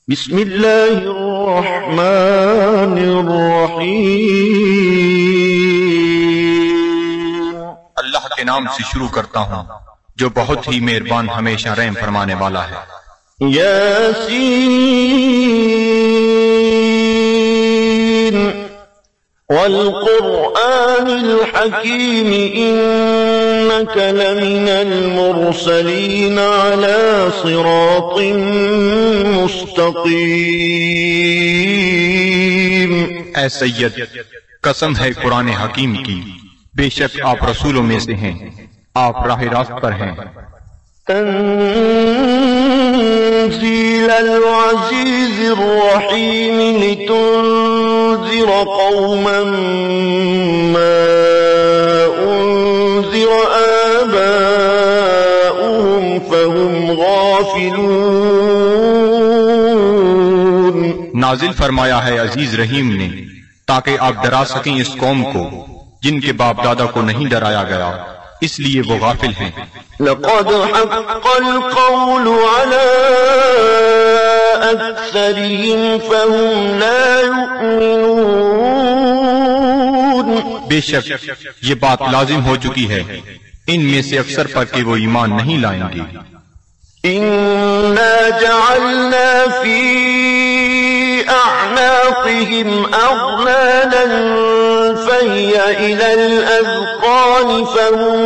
بسم اللہ الرحمن الرحیم۔ اللہ کے نام سے شروع کرتا ہوں جو بہت ہی مہربان ہمیشہ رحم فرمانے والا ہے۔ یاسین والقرآن الحکیم انک لمن المرسلین علی صراط مستقیم۔ اے سید، قسم ہے قرآن حکیم کی، بے شک آپ رسولوں میں سے ہیں، آپ راہ راست پر ہیں۔ تنزیل العزیز الرحیم لتنذر قوما ما انذر آباؤهم فهم غافلون۔ نازل فرمایا ہے عزیز رحیم نے تاکہ آپ ڈرا سکیں اس قوم کو جن کے باپ دادا کو نہیں ڈرایا گیا، اس لیے وہ غافل ہیں۔ لقد حق القول على أكثرهم فهم لا يؤمنون۔ بے شک یہ بات لازم ہو چکی ہے ان میں سے اکثر پر کہ وہ ایمان نہیں لائیں گے۔ إنا جعلنا في أعناقهم أغلالا فهي إلى الأذقان فهم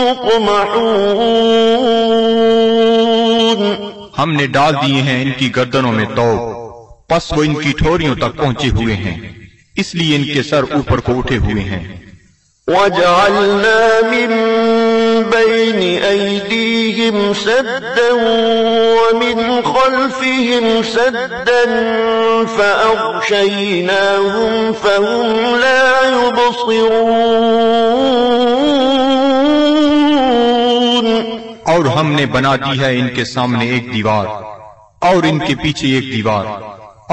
مقمحون۔ ہم نے ڈال دیے ہیں ان کی گردنوں میں توق، پس وہ ان کی ٹھوریوں تک پہنچے ہوئے ہیں، اس لیے ان کے سر اوپر کو اٹھے ہوئے ہیں۔ وَجَعَلْنَا مِن بَيْنِ أَيْدِيهِمْ سَدًّا وَمِنْ خَلْفِهِمْ سَدًّا فَأَغْشَيْنَاهُمْ فَهُمْ لَا يُبْصِرُونَ۔ اور ہم نے بنا دی ہے ان کے سامنے ایک دیوار اور ان کے پیچھے ایک دیوار،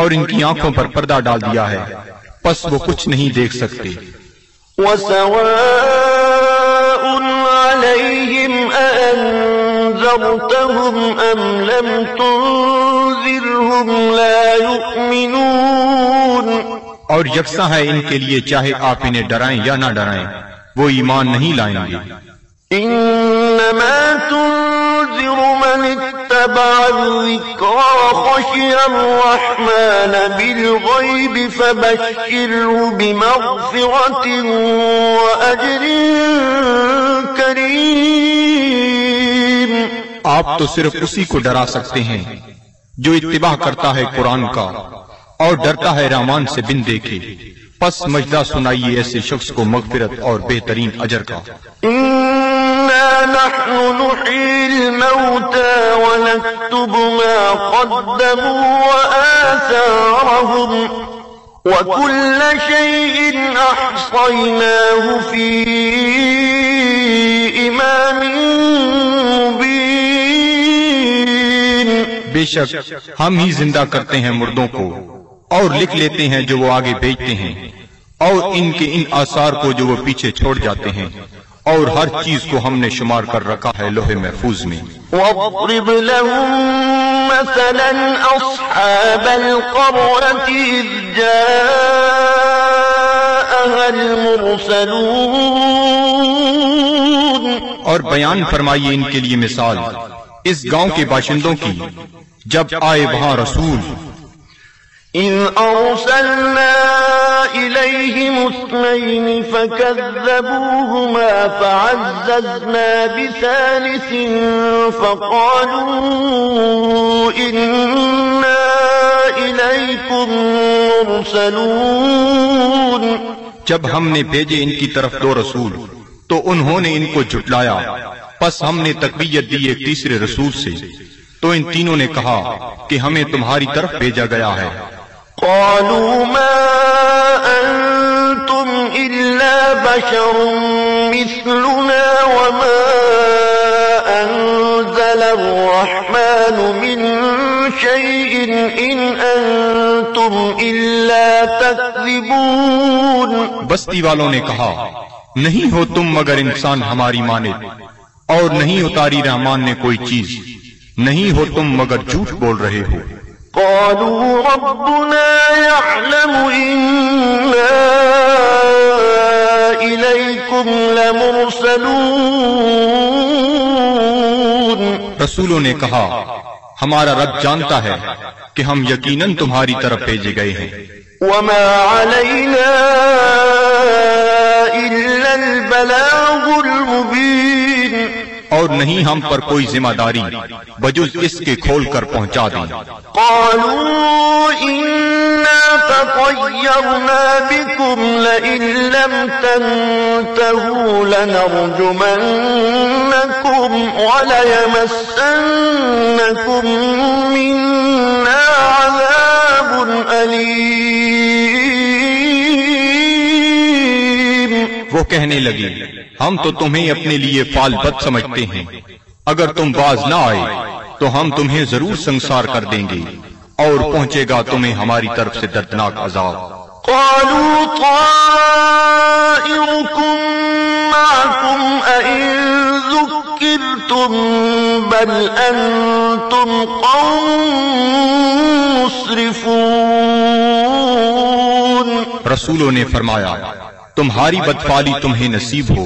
اور ان کی آنکھوں پر پردہ ڈال دیا ہے، پس وہ کچھ نہیں دیکھ سکتے۔ وَسَوَاءٌ عَلَيْهِمْ أَأَنذَرْتَهُمْ أَمْ لَمْ تُنذِرْهُمْ لَا يُؤْمِنُونَ۔ اور یکساں ہے ان کے لیے چاہے آپ انہیں ڈرائیں یا نہ ڈرائیں، وہ ایمان نہیں لائیں گے۔ إنما تنذر من اتبع الذكر وخشي الرحمن بالغيب فبشره بمغفرة وأجر كريم۔ آپ تو صرف اسی کو ڈرا سکتے ہیں جو اتباع کرتا ہے قرآن کا اور ڈرتا ہے رحمان سے بن دیکھے، پس مجدہ سنائیے ایسے شخص کو مغفرت اور بہترین اجر کا۔ إِنَّا نَحْنُ نُحْيِي الْمَوْتَى وَنَكْتُبُ مَا قَدَّمُوا وَآثَارَهُمْ وَكُلَّ شَيْءٍ أَحْصَيْنَاهُ فِي إِمَامٍ مُبِينٍ۔ بے شک ہم ہی زندہ کرتے ہیں مردوں کو اور لکھ لیتے ہیں جو وہ آگے بھیجتے ہیں، اور ان کے ان آثار کو جو وہ پیچھے چھوڑ جاتے ہیں، اور ہر چیز کو ہم نے شمار کر رکھا ہے لوح محفوظ میں۔ وَاضْرِبْ لَهُم مَّثَلًا أَصْحَابَ الْقَرْيَةِ إِذْ جَاءَهَا الْمُرْسَلُونَ۔ اور بیان فرمائیے ان کے لیے مثال اس گاؤں کے باشندوں کی جب آئے وہاں رسول۔ إِذْ أَرْسَلْنَا إِلَيْهِمُ اثْنَيْنِ فَكَذَّبُوهُمَا فَعَزَّزْنَا بِثَالِثٍ فَقَالُوا إِنَّا إِلَيْكُمْ مُرْسَلُونَ۔ جب ہم نے بھیجے ان کی طرف دو رسول تو انہوں نے ان کو جھٹلایا، پس ہم نے تقویت دی ایک تیسرے رسول سے، تو ان تینوں نے کہا کہ ہمیں تمہاری طرف بھیجا گیا ہے۔ قالوا ما أنتم إلا بشر مثلنا وما أنزل الرحمن من شيء إن أنتم إلا تكذبون۔ بستی والوں نے کہا نہیں ہو تم مگر انسان ہماری مانند، اور نہیں اتاری رحمان نے کوئی چیز، نہیں ہو تم مگر جھوٹ بول رہے ہو۔ قالوا ربنا يعلم إنا إليكم لمرسلون. رسولوں نے کہا ہمارا رب جانتا ہے کہ ہم یقیناً تمہاری طرف بھیجے گئے ہیں. وما علينا إلا البلاغ المبين. اور نہیں ہم پر کوئی ذمہ داری بجز اس کے کھول کر پہنچا دیں. قالوا إنا تطيرنا بكم لئن لم تنتهوا لنرجمنكم وليمسنكم منا عذاب أليم. وہ کہنے لگی ہم تو تمہیں اپنے لیے فال بد سمجھتے ہیں، اگر تم باز نہ آئے تو ہم تمہیں ضرور سنسار کر دیں گے اور پہنچے گا تمہیں ہماری طرف سے دردناک عذاب. قالوا طائركم معكم أئن ذكرتم بل أنتم قوم مسرفون. رسولوں نے فرمایا تمہاری بدفعلی تمہیں نصیب ہو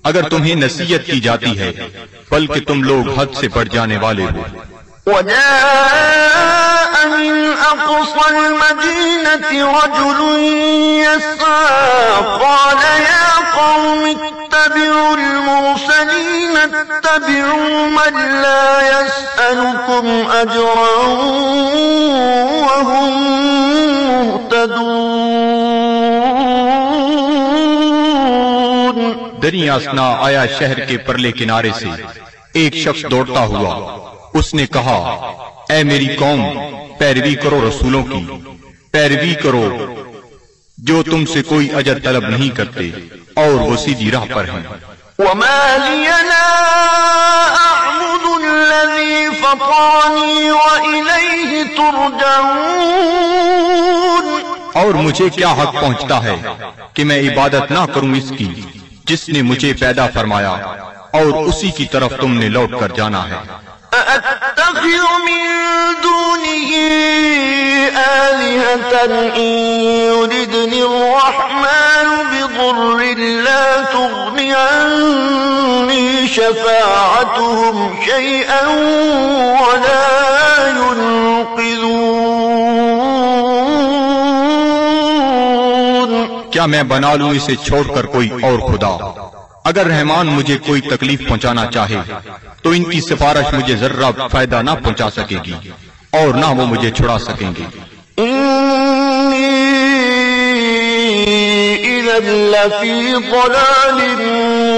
اگر تمہیں نصیحت کی جاتی ہے، بلکہ تم لوگ حد سے بڑھ جانے والے ہو. وجاء من أقصى المدينة رجل يسعى قال يا قوم اتبعوا المرسلين اتبعوا من لا يسألكم أجرا وهم مهتدون. دریا اسنا آیا شہر کے پرلے کنارے سے ایک شخص دوڑتا ہوا. اس نے کہا اے میری قوم پیروی کرو رسولوں کی، پیروی کرو جو تم سے کوئی اجر طلب نہیں کرتے اور وہ سیدھی راہ پر ہیں. وما لي لا أعبد الذي فطرني وإليه ترجعون. اور مجھے کیا حق پہنچتا ہے کہ میں عبادت نہ کروں اس کی جس نے مجھے پیدا فرمایا اور اسی کی طرف تم نے لوٹ کر جانا ہے. أأتخذ من دونه آلهة إن يردني الرحمن بضر لا تغني عني شفاعتهم شيئا ولا ينقذون. کیا میں بنا لوں اسے چھوڑ کر کوئی اور خدا؟ اگر رحمان مجھے کوئی تکلیف پہنچانا چاہے تو ان کی سفارش مجھے ذرہ فائدہ نہ پہنچا سکے گی اور نہ وہ مجھے چھڑا سکیں گے. إني إذا لفي ضلال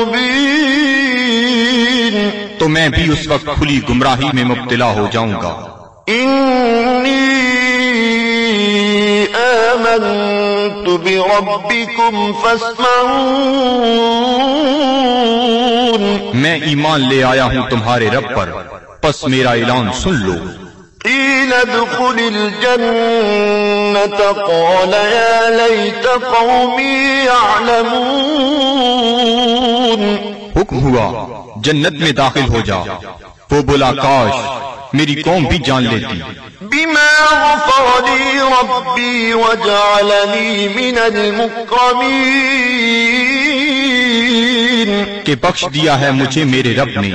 مبين. تو میں بھی اس وقت کھلی گمراہی میں مبتلا ہو جاؤں گا. إني آمنت بربكم فاسمعون. میں ایمان لے آیا ہوں تمہارے رب پر، پس میرا اعلان سن لو. قيل ادخل الجنة قال يا ليت قومي يعلمون. حکم ہوا جنت میں داخل ہو جا. وہ بولا کاش میری قوم بھی جان لیتی. بما غفر لي ربي وجعلني من المكرمين. کہ بخش دیا ہے مجھے میرے رب نے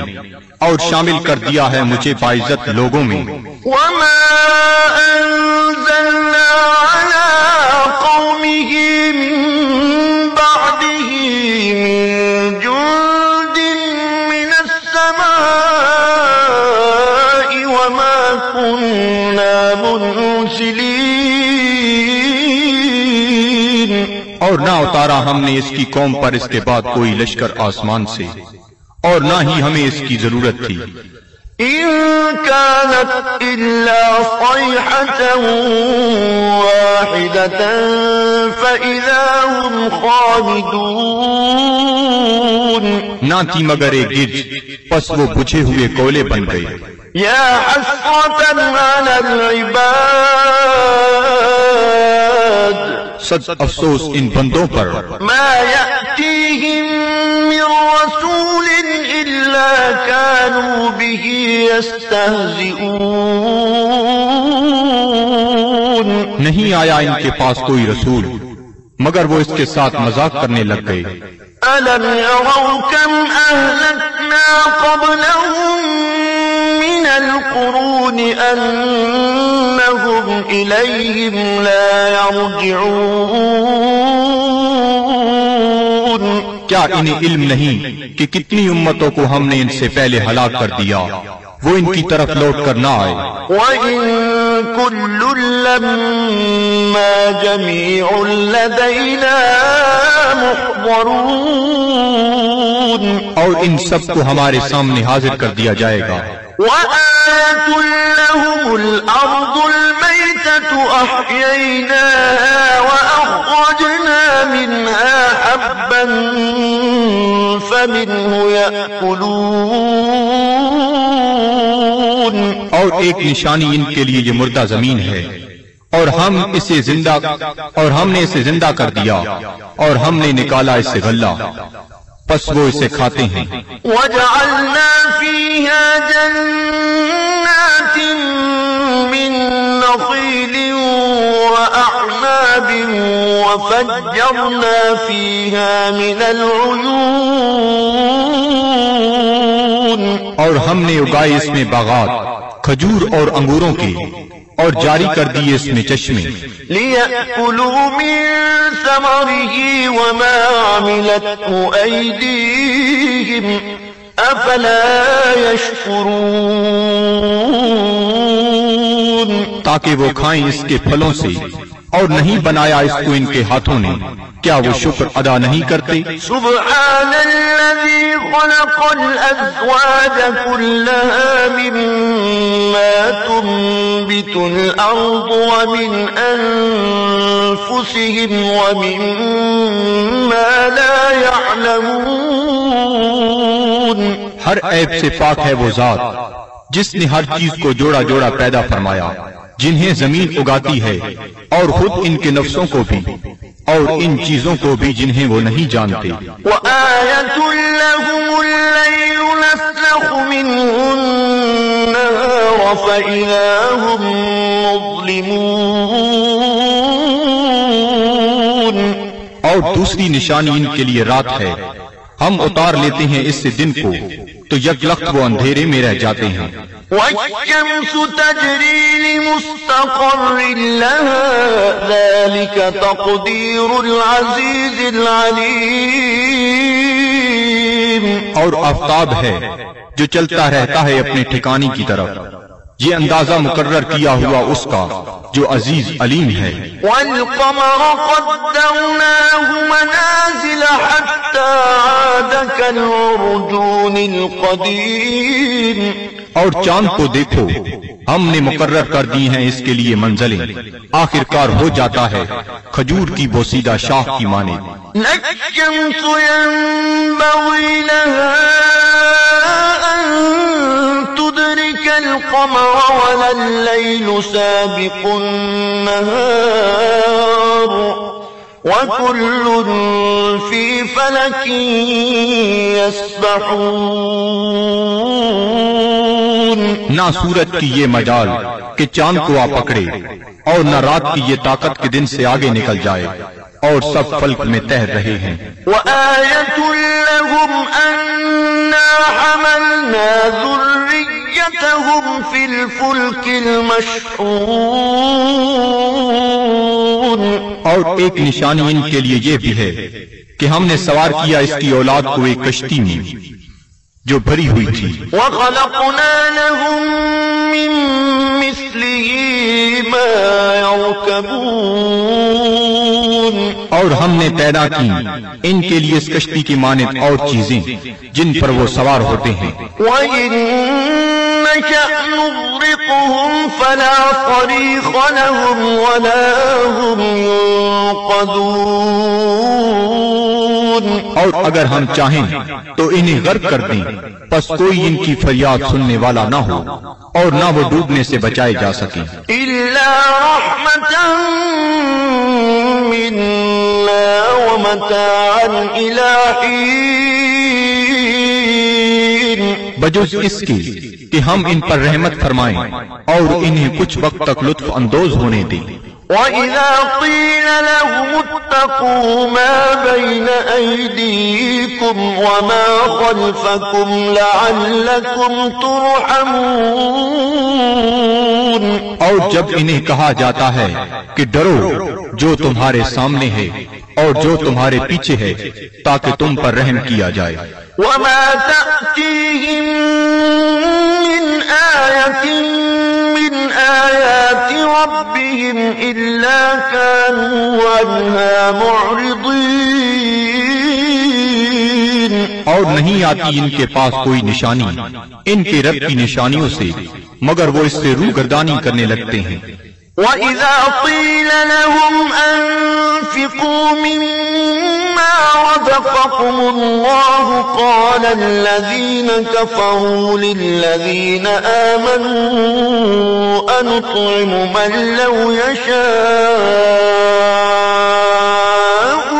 اور شامل کر دیا ہے مجھے باعزت لوگوں میں. وما أنزلنا على قومه من بعده من جند من السماء وما كنا منزلين. اور نہ اتارا ہم نے اس کی قوم پر اس کے بعد کوئی لشکر آسمان سے، اور نہ ہی ہمیں اس کی ضرورت تھی. إن كانت إلا صيحة واحدة فإذا هم خامدون. نہ تھی مگر ایک گرج، پس وہ بجھے ہوئے کولے بن گئے. يا حسرة على العباد. سچ افسوس ان بندوں پر ما يأتيهم من رسول إلا كانوا به يستهزئون. نہیں آیا ان کے پاس کوئی رسول مگر وہ اس کے ساتھ مذاق کرنے لگ گئے۔ أَلَمْ يَرَوْا كَمْ أَهْلَكْنَا قَبْلَهُمْ مِنَ الْقُرُونِ أَنَّهُمْ إِلَيْهِمْ لَا يَرْجِعُونَ۔ کیا انہیں علم نہیں کہ کتنی امتوں کو ہم نے ان سے پہلے ہلاک کر دیا، وہ ان کی طرف لوٹ کر نہ آئے۔ وَإِن كُلٌّ لَّمَّا جَمِيعٌ لَّدَيْنَا مُحْضَرُونَ۔ اور ان سب کو ہمارے سامنے حاضر کر دیا جائے گا۔ وَآيَةٌ لَّهُمُ الْأَرْضُ الْمَيْتَةُ أَحْيَيْنَاهَا وَأَخْرَجْنَا مِنْهَا حَبًّا فَمِنْهُ يَأْكُلُونَ۔ اور ایک نشانی ان کے لیے یہ مردہ زمین ہے، اور ہم نے اسے زندہ کر دیا اور ہم نے نکالا اس سے غلہ، پس وہ اسے کھاتے ہیں۔ وَجَعَلْنَا فِيهَا جَنَّاتٍ مِّن نَّخِيلٍ وَأَعْنَابٍ وَفَجَّرْنَا فِيهَا مِنَ الْعُيُونِ۔ اور ہم نے اگائے اس میں باغات کھجور اور انگوروں کے، اور جاری کر دیے اس میں چشمے۔ لِيَأْكُلُوا مِن ثَمَرِهِ وَمَا عَمِلَتْهُ أَيْدِيهِمْ أَفَلَا يَشْكُرُونَ۔ تاکہ وہ کھائیں اس کے پھلوں سے، اور نہیں بنایا اس کو ان کے ہاتھوں نے، کیا وہ شکر ادا نہیں کرتے؟ سبحان الذي خلق الأزواج كلها مما تنبت الأرض ومن أنفسهم ومما لا يعلمون۔ ہر عیب سے پاک ہے وہ ذات جس نے ہر چیز کو جوڑا جوڑا پیدا فرمایا، جنہیں زمین اگاتی ہے، اور خود ان کے نفسوں کو بھی، اور ان چیزوں کو بھی جنہیں وہ نہیں جانتے۔ وَآيَةٌ لَّهُمُ اللَّيْلُ نَسْلَخُ مِنْهُ النَّهَارَ فَإِذَا هُم مُّظْلِمُونَ۔ اور دوسری نشانی ان کے لیے رات ہے، ہم اتار لیتے ہیں اس سے دن کو، تو یک لخت وہ اندھیرے میں رہ جاتے ہیں۔ وَالشَّمْسُ تَجْرِي لِمُسْتَقَرٍّ لَّهَا ذَلِكَ تَقْدِيرُ الْعَزِيزِ الْعَلِيمِ۔ اور آفتاب ہے جو چلتا رہتا ہے اپنے ٹھکانے کی طرف، یہ اندازہ مقرر کیا ہوا اس کا جو عزیز علیم ہے۔ وَالْقَمَرَ قَدَّرْنَاهُ مَنَازِلَ حَتَّى عَادَ كَالْعُرْجُونِ الْقَدِيمِ۔ اور چاند کو دیکھو، ہم نے مقرر کر دی ہیں اس کے لیے منزلیں، آخر کار ہو جاتا ہے کھجور کی بوسیدہ شاخ کی مانند۔ لَلشَّمْسُ يَنبَغِي لَهَا أَن تُدْرِكَ الْقَمَرَ وَلَا اللَّيْلُ سَابِقُ النَّهَارِ وَكُلٌّ فِي فَلَكٍ يَسْبَحُونَ۔ نہ سورج کی یہ مجال کہ چاند کو آ پکڑے، اور نہ رات کی یہ طاقت کے دن سے آگے نکل جائے، اور سب فلک میں تہر رہے ہیں۔ وَآيَةٌ لَّهُمْ أَنَّا حَمَلْنَا ذُرِّيَّتَهُمْ فِي الْفُلْكِ الْمَشْحُونِ۔ اور ایک نشانی ان کے لیے یہ بھی ہے کہ ہم نے سوار کیا اس کی اولاد کو ایک کشتی میں جو بھری ہوئی تھی۔ وَخَلَقْنَا لَهُم مِّن مِّثْلِهِ مَا يَرْكَبُونَ۔ اور ہم نے پیدا کی ان کے لیے اس کشتی کی مانند اور چیزیں جن پر وہ سوار ہوتے ہیں۔ وَإِن نَّشَأْ نُغْرِقْهُمْ فَلَا صَرِيخَ لَهُمْ وَلَا هُمْ يُنقَذُونَ۔ اور اگر ہم چاہیں تو انہیں غرق کر دیں، پس کوئی ان کی فریاد سننے والا نہ ہو، اور نہ وہ ڈوبنے سے بچائے جا سکیں۔ إِلَّا رَحْمَةً مِّنَّا وَمَتَاعًا إِلَىٰ حِينٍ۔ بجز اس کے کہ ہم ان پر رحمت فرمائیں اور انہیں کچھ وقت تک لطف اندوز ہونے دیں۔ وَإِذَا قِيلَ لَهُمُ اتَّقُوا مَا بَيْنَ أَيْدِيكُمْ وَمَا خَلْفَكُمْ لَعَلَّكُمْ تُرْحَمُونَ اور جب انہیں کہا جاتا ہے کہ ڈرو جو تمہارے سامنے ہے اور جو تمہارے پیچھے ہے تاکہ تم پر رحم کیا جائے. وَمَا تَأْتِيهِم مِّنْ آيَةٍ مِّنْ آيَاتِ رَبِّهِمْ إِلَّا كَانُوا عَنْهَا مُعْرِضِينَ. اور نہیں آتی ان کے پاس کوئی نشانی ان کے رب کی نشانیوں سے مگر وہ اس سے روگردانی کرنے لگتے ہیں. وَإِذَا قِيلَ لَهُمْ أَنفِقُوا مِمَّا رَزَقَكُمُ اللَّهُ قَالَ الَّذِينَ كَفَرُوا لِلَّذِينَ آمَنُوا أَنُطْعِمُ مَن لَّوْ يَشَاءُ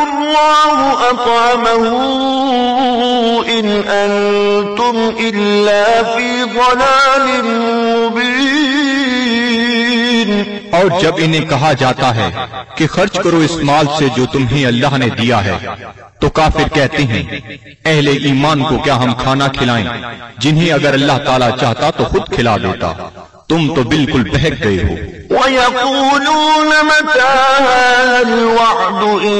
اللَّهُ أَطْعَمَهُ إِنْ أَنتُمْ إِلَّا فِي ضَلَالٍ مُّبِينٍ. اور جب انہیں کہا جاتا ہے کہ خرچ کرو اس مال سے جو تمہیں اللہ نے دیا ہے تو کافر کہتے ہیں اہل ایمان کو کیا ہم کھانا کھلائیں جنہیں اگر اللہ تعالیٰ چاہتا تو خود کھلا دیتا. تم تو بالکل بہک گئے ہو. وَيَقُولُونَ مَتَىٰ هَٰذَا الْوَعْدُ إِن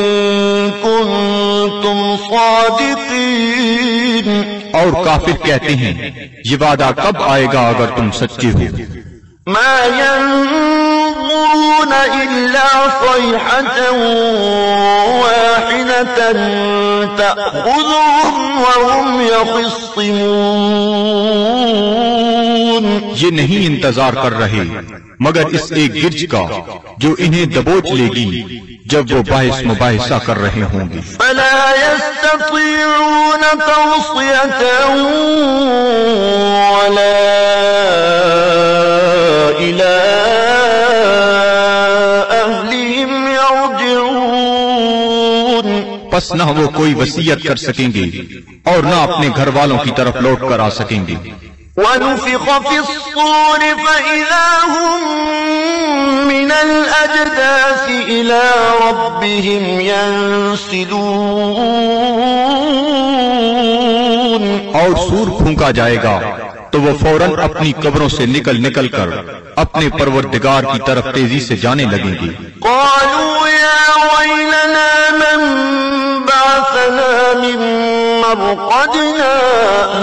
كُنتُمْ صَادِقِينَ. اور کافر کہتے ہیں یہ وعدہ کب آئے گا اگر تم سچے ہو. مَا يَنظُرُونَ إِلَّا صَيْحَةً وَاحِدَةً تَأْخُذُهُمْ وَهُمْ يَخِصِّمُونَ. یہ نہیں انتظار کر رہے مگر اس ایک گرج کا جو انہیں دبوچ لے گی جب وہ باعث مباحثہ کر رہے ہوں گے. فَلَا يَسْتَطِيعُونَ تَوْصِيَةً وَلَا إِلَىٰ أَهْلِهِمْ يَرْجِعُونَ. پس نہ وہ کوئی وصیت کر سکیں گے اور نہ اپنے گھر والوں کی طرف لوٹ کر آ سکیں گے. وَنُفِخَ فِي الصُّورِ فَإِذَا هُم مِّنَ الْأَجْدَاثِ إِلَىٰ رَبِّهِمْ يَنسِلُونَ. اور سور پھونکا جائے گا تو وہ فوراً اپنی قبروں سے نکل کر اپنے پروردگار کی طرف تیزی سے جانے لگیں گے. قَالُوا يَا وَيْلَنَا مَن بَعَثَنَا مِن مَّرْقَدِنَا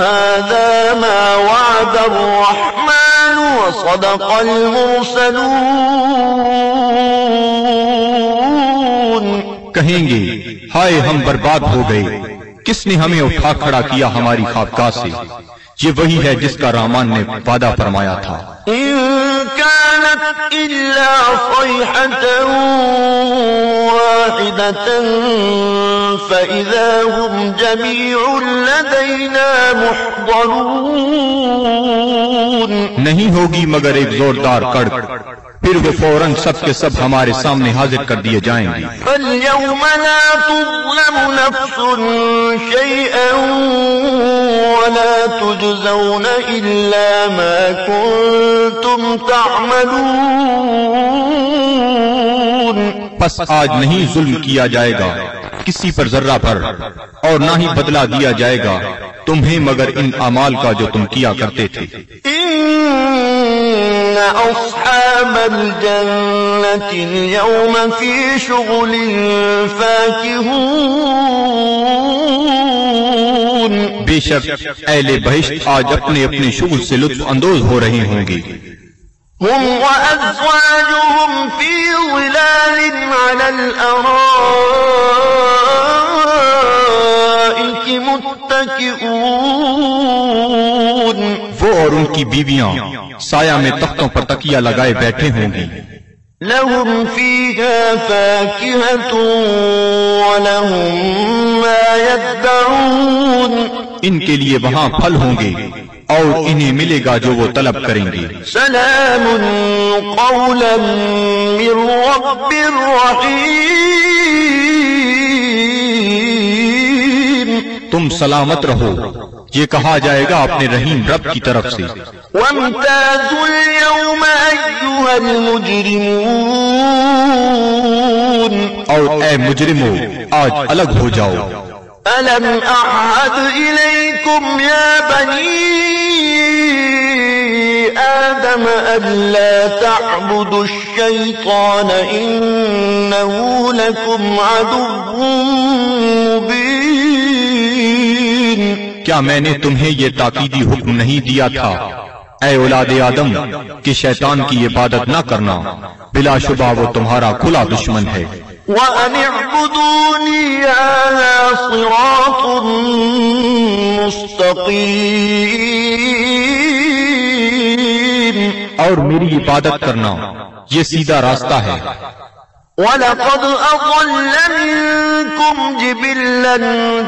هَٰذَا مَا وَعَدَ الرَّحْمَٰنُ وَصَدَقَ الْمُرْسَلُونَ. کہیں گے ہائے ہم برباد ہو گئے کس نے ہمیں اٹھا کھڑا کیا ہماری خوابگاہ سے. یہ وہی ہے جس کا رحمان نے وعدہ فرمایا تھا. إِن كَانَتْ إِلَّا صَيْحَةً وَاحِدَةً فَإِذَا هُمْ جَمِيعٌ لَدَيْنَا مُحْضَرُونَ. نہیں ہوگی مگر ایک زوردار کڑک پھر وہ فوراً سب کے سب ہمارے سامنے حاضر کر دیے جائیں گے. فَالْيَوْمَ لَا تُظْلَمُ نَفْسٌ شَيْئًا وَلَا تُجْزَوْنَ إِلَّا مَا كُنتُمْ تَعْمَلُونَ. پس آج نہیں ظلم کیا جائے گا کسی پر ذرہ پر اور نہ ہی بدلہ دیا جائے گا تمہیں مگر ان اعمال کا جو تم کیا کرتے تھے. إِنَّ أَصْحَابَ الْجَنَّةِ الْيَوْمَ فِي شُغُلٍ فَاكِهُونَ. بے شک اہل بہشت آج اپنے اپنے شغل سے لطف اندوز ہو رہے ہوں گے. هُمْ وَأَزْوَاجُهُمْ فِي ظِلَالٍ عَلَى الْأَرَائِكِ مُتَّكِئُونَ. وہ اور ان کی بیویاں سایہ میں تختوں پر تکیہ لگائے بیٹھے ہوں گی. لَهُمْ فِيهَا فَاكِهَةٌ وَلَهُمْ مَا يَدَّعُونَ. ان کے لیے وہاں پھل ہوں گے اور انہیں ملے گا جو وہ طلب کریں گے. سلام قولا من رب رحیم. تم سلامت رہو یہ کہا جائے گا اپنے رحیم رب کی طرف سے. وامتازوا اليوم أيها المجرمون. اور اے مجرمو آج الگ ہو جاؤ۔ ألم أعهد إليكم يا بني آدم ألا تعبدوا الشيطان إنه لكم عدو مبين۔ کیا میں نے تمہیں یہ تاکیدی حکم نہیں دیا تھا اے اولاد آدم کہ شیطان کی عبادت نہ کرنا، بلا شبہ وہ تمہارا کھلا دشمن ہے۔ وَأَنِ اعْبُدُونِي هَذَا صِرَاطٌ مُسْتَقِيمٌ، اور میری عبادت کرنا یہ سیدھا راستہ ہے۔ وَلَقَدْ أَضَلَّ مِنكُمْ جِبِلًّا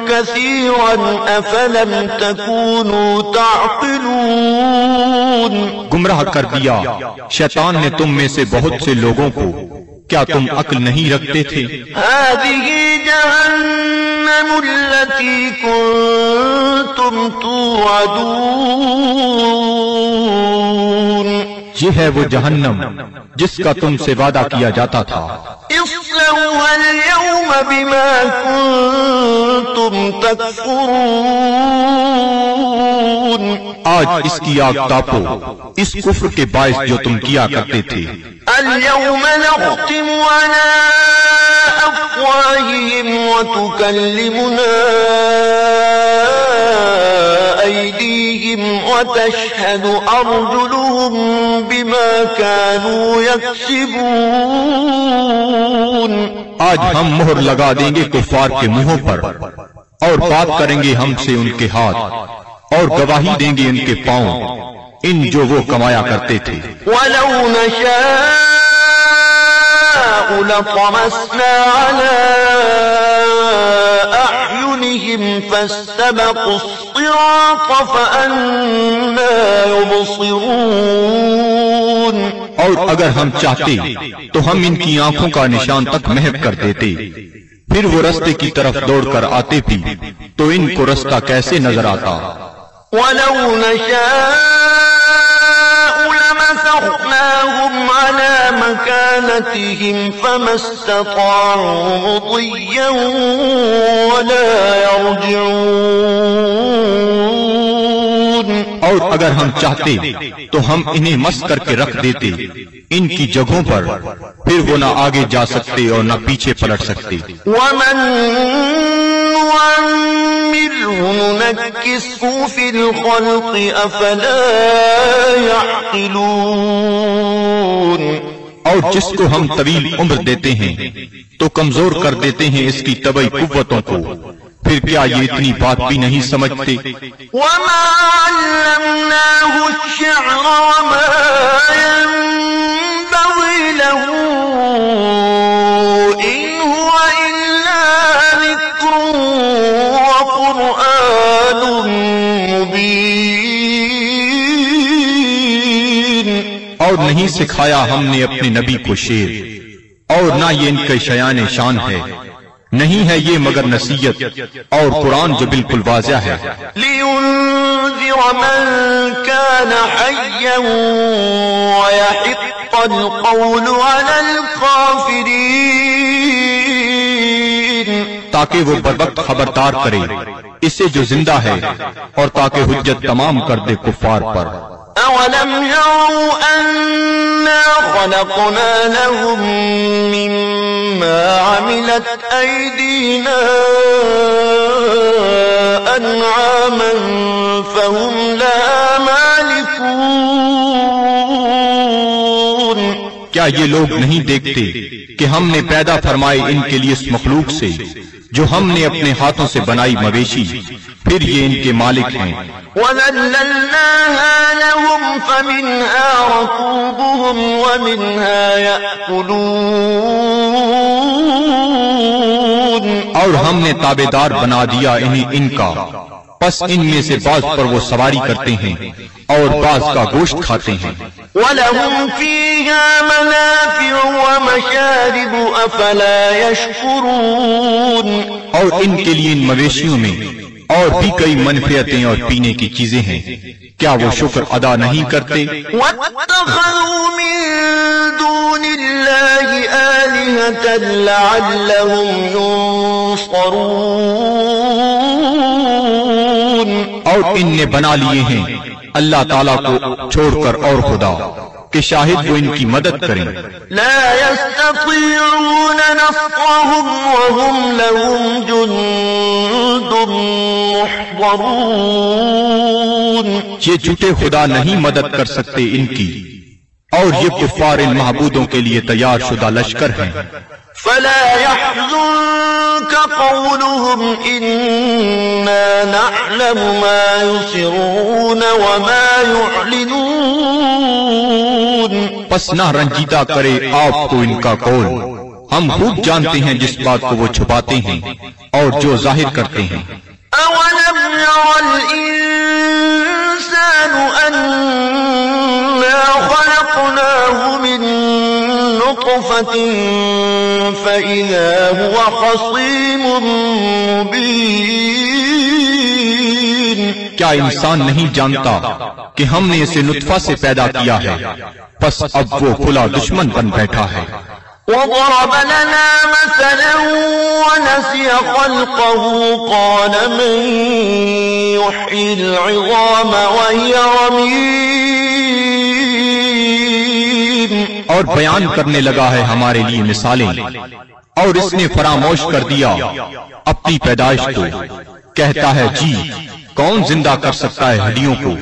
كَثِيرًا أَفَلَمْ تَكُونُوا تَعْقِلُونَ۔ گمراہ کر دیا شیطان نے تم میں سے بہت سے لوگوں کو، کیا تم عقل نہیں رکھتے تھے؟ هذه جهنم التي كنتم توعدون، یہ ہے وہ جہنم جس کا تم سے وعدہ کیا جاتا تھا۔ اصلوها اليوم بما كنتم تكفرون، آج اس کی آگ تاپو اس کفر کے باعث جو تم کیا کرتے تھے۔ اليوم نختم على أفواههم وتكلمنا أيديهم وتشهد أرجلهم بما كانوا يكسبون۔ آج ہم مہر لگا دیں گے کفار کے منہوں پر، اور بات کریں گے ہم سے ان کے ہاتھ، اور گواہی دیں گے ان کے پاؤں ان جو وہ کمایا کرتے تھے۔ وَلَوْ نَشَاءُ لَطَمَسْنَا عَلَىٰ أَعْيُنِهِمْ فَاسْتَبَقُوا الصِّرَاطَ فَأَنَّىٰ يُبْصِرُونَ۔ اور اگر ہم چاہتے تو ہم ان کی آنکھوں کا نشان تک محو کر دیتے، پھر وہ رستے کی طرف دوڑ کر آتے بھی تو ان کو رستہ کیسے نظر آتا۔ وَلَوْ نَشَاءُ لَمَسَخْنَاهُمْ عَلَىٰ مَكَانَتِهِمْ فَمَا اسْتَطَاعُوا مُضِيًّا وَلَا يَرْجِعُونَ۔ اور اگر ہم چاہتے تو ہم انہیں مس کر کے رکھ دیتے ان کی جگہوں پر، پھر وہ نہ آگے جا سکتے اور نہ پیچھے پلٹ سکتے۔ وَمَن نُّعَمِّرْهُ نُنَكِّسْهُ فِي الْخَلْقِ أَفَلَا يَعْقِلُونَ۔ اور جس کو ہم طویل عمر دیتے ہیں تو کمزور کر دیتے ہیں اس کی طبعی قوتوں کو، پھر کیا یہ اتنی بات بھی نہیں سمجھتے؟ وَمَا عَلَّمْنَاهُ الشِّعْرَ وَمَا يَنبَغِي لَهُ إِنْ هُوَ إِلَّا ذِكْرٌ وَقُرْآنٌ مُبِينٌ۔ اور نہیں سکھایا ہم نے اپنے نبی کو شعر، اور نہ یہ ان کے شیان شان ہے، نہیں ہے یہ مگر نصیحت اور قرآن جو بالکل واضح ہے۔ لِيُنذِرَ مَن كَانَ حَيًّا وَيَحِقَّ الْقَوْلُ عَلَى الْكَافِرِينَ، تاکہ وہ بروقت خبردار کرے اسے جو زندہ ہے، اور تاکہ حجت تمام کر دے کفار پر۔ أَوَلَمْ يَرَوْا أَنَّا خَلَقْنَا لَهُم مِّمَّا عَمِلَتْ أَيْدِينَا أَنْعَامًا فَهُمْ لَهَا مَالِكُونَ۔ کیا یہ لوگ نہیں دیکھتے کہ ہم نے پیدا فرمائے ان کے لیے اس مخلوق سے جو ہم نے اپنے ہاتھوں سے بنائی مویشی، پھر یہ ان کے مالک ہیں۔ وَذَلَّلْنَاهَا لَهُمْ فَمِنْهَا رَكُوبُهُمْ وَمِنْهَا يَأْكُلُونَ۔ اور ہم نے تابعدار بنا دیا انہیں ان کا، پس ان میں سے بعض پر وہ سواری کرتے ہیں اور بعض کا گوشت کھاتے ہیں۔ وَلَهُمْ فِيهَا مَنَافِعُ وَمَشَارِبُ أَفَلَا يَشْكُرُونَ۔ اور ان کے لیے ان مویشیوں میں اور بھی کئی منفعتیں اور پینے کی چیزیں ہیں، کیا وہ شکر ادا نہیں کرتے؟ وَاتَّخَذُوا مِن دُونِ اللَّهِ آلِهَةً بينة لعلهم ينصرون. اور ان نے بنا لیے ہیں اللہ تعالیٰ کو چھوڑ کر اور خدا کہ شاہد وہ ان کی مدد کریں. لا يستطيعون نصرهم وهم لهم جند محضرون. یہ جھوٹے خدا نہیں مدد کر سکتے ان کی، اور یہ کفار ان معبودوں کے لیے تیار شدہ لشکر ہیں. فلا يحزنك قولهم إنا نعلم ما يسرون وما يعلنون. پس نہ رنجیدہ کرے آپ کو ان کا قول، ہم خوب جانتے ہیں جس بات کو وہ چھپاتے ہیں اور جو ظاہر کرتے ہیں. أولم ير الإنسان أنا خلقناه من نطفة فإذا هو خصيم مبين. کیا انسان نہیں جانتا کہ ہم نے اسے نطفہ سے پیدا کیا ہے، پس اب وہ کھلا دشمن بن بیٹھا ہے. وضرب لنا مثلا ونسي خلقه قال من يحيي العظام وهي رميم. اور بیان کرنے لگا ہے ہمارے لیے مثالیں، اور اس نے فراموش کر دیا اپنی پیدائش کو. کہتا ہے جی کون زندہ کر سکتا ہے ہڈیوں کو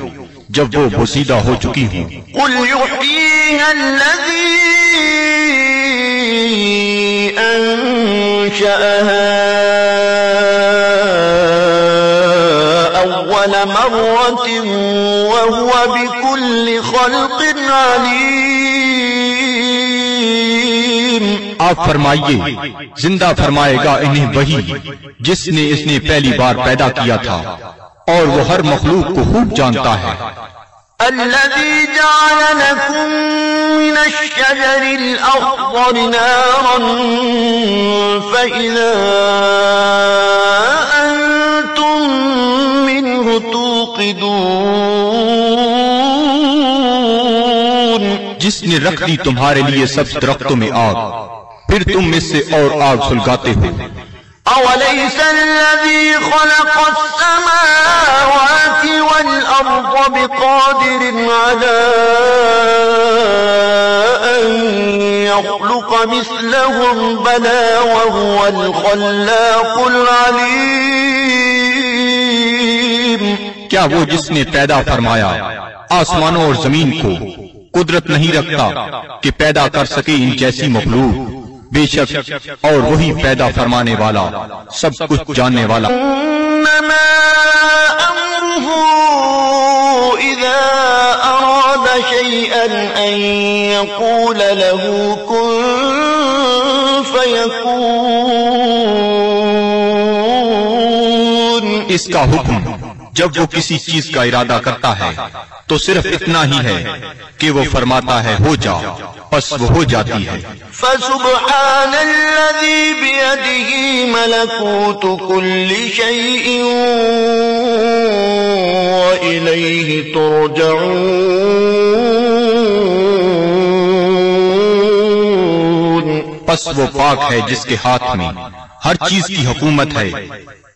جب وہ بوسیدہ ہو چکی ہوں. قل يحييها الذي أنشأها أول مرة وهو بكل خلق عليم. آپ فرمائیے زندہ فرمائے گا انہیں وہی جس نے اس نے پہلی بار پیدا کیا تھا، اور وہ ہر مخلوق کو خوب جانتا ہے. الذي جعل لكم من الشجر الأخضر نارا فإذا أنتم منه توقدون. جس نے رکھ دی تمہارے لیے سب درختوں میں آگ، پھر تم اس سے اور آگ سلگاتے ہو. أوليس الذي خلق السماوات والأرض بقادر على أن يخلق مثلهم بلى وهو الخلاق العليم. کیا وہ جس نے پیدا فرمایا آسمانوں اور زمین کو قدرت نہیں رکھتا کہ پیدا کر سکے ان جیسی مخلوق؟ بے شک اور وہی پیدا فرمانے والا سب کچھ جاننے والا. إنما أمره إذا أراد شيئا أن يقول له كن فيكون. اس کا حکم جب وہ کسی چیز کا ارادہ کرتا ہے تو صرف اتنا ہی ہے کہ وہ فرماتا ہے ہو جا، پس وہ ہو جاتی ہے. فسبحان الذي بيده ملكوت كل شيء وإليه ترجعون. پس وہ پاک ہے جس کے ہاتھ میں ہر چیز کی حکومت ہے،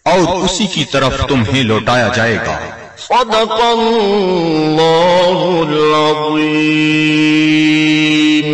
اور اسی کی طرف تمہیں لوٹایا جائے گا. صدق اللہ العظیم.